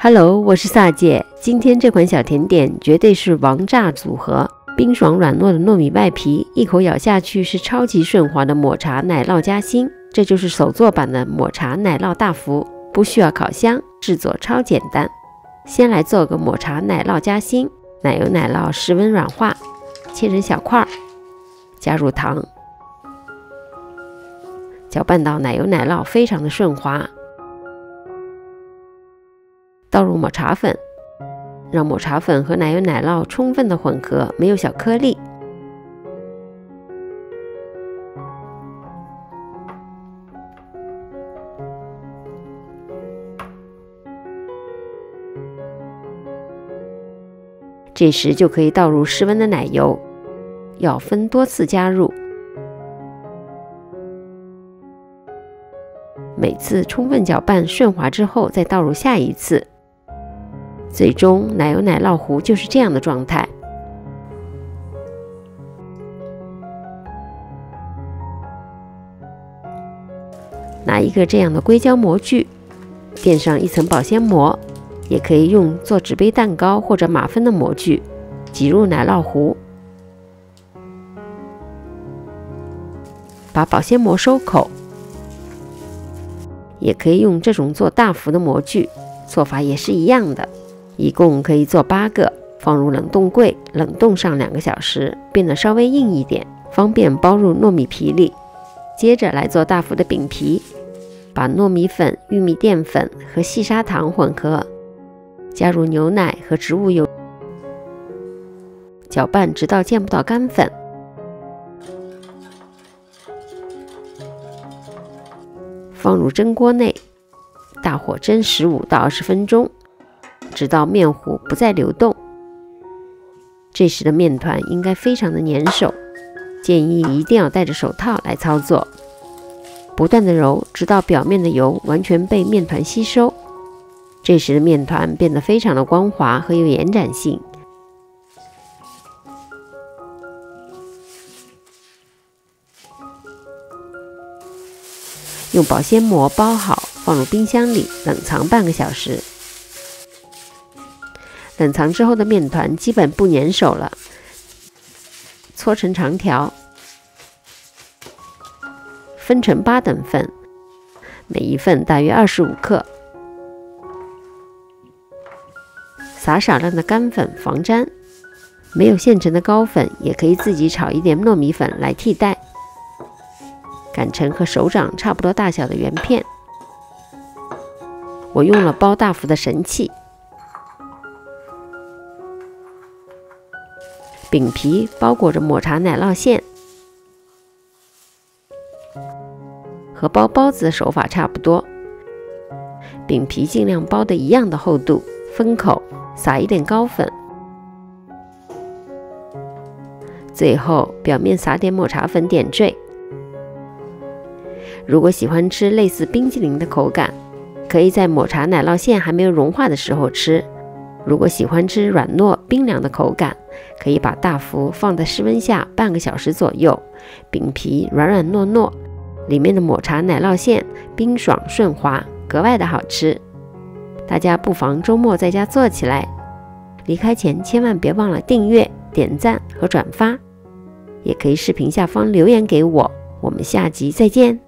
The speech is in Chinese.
Hello， 我是萨姐。今天这款小甜点绝对是王炸组合，冰爽软糯的糯米外皮，一口咬下去是超级顺滑的抹茶奶酪夹心，这就是手作版的抹茶奶酪大福，不需要烤箱，制作超简单。先来做个抹茶奶酪夹心，奶油奶酪室温软化，切成小块，加入糖，搅拌到奶油奶酪非常的顺滑。倒入抹茶粉，让抹茶粉和奶油奶酪充分的混合，没有小颗粒。这时就可以倒入室温的奶油，要分多次加入，每次充分搅拌顺滑之后再倒入下一次。最终奶油奶酪糊就是这样的状态。拿一个这样的硅胶模具，垫上一层保鲜膜，也可以用做纸杯蛋糕或者马芬的模具，挤入奶酪糊，把保鲜膜收口。也可以用这种做大福的模具，做法也是一样的。一共可以做8个，放入冷冻柜冷冻上2个小时，变得稍微硬一点，方便包入糯米皮里。接着来做大福的饼皮，把糯米粉、玉米淀粉和细砂糖混合，加入牛奶和植物油，搅拌直到见不到干粉。放入蒸锅内，大火蒸15到20分钟，直到面糊不再流动。这时的面团应该非常的粘手，建议一定要戴着手套来操作，不断的揉，直到表面的油完全被面团吸收。这时的面团变得非常的光滑和有延展性。用保鲜膜包好，放入冰箱里冷藏半个小时。冷藏之后的面团基本不粘手了，搓成长条，分成8等份，每一份大约25克。撒少量的干粉防粘，没有现成的糕粉，也可以自己炒一点糯米粉来替代。擀成和手掌差不多大小的圆片。我用了包大福的神器。饼皮包裹着抹茶奶酪馅，和包包子的手法差不多。饼皮尽量包的一样的厚度，封口，撒一点糕粉。最后表面撒点抹茶粉点缀。如果喜欢吃类似冰淇淋的口感，可以在抹茶奶酪馅还没有融化的时候吃。如果喜欢吃软糯冰凉的口感，可以把大福放在室温下半个小时左右，饼皮软软糯糯，里面的抹茶奶酪馅冰爽顺滑，格外的好吃。大家不妨周末在家做起来。离开前千万别忘了订阅、点赞和转发，也可以视频下方留言给我。我们下集再见。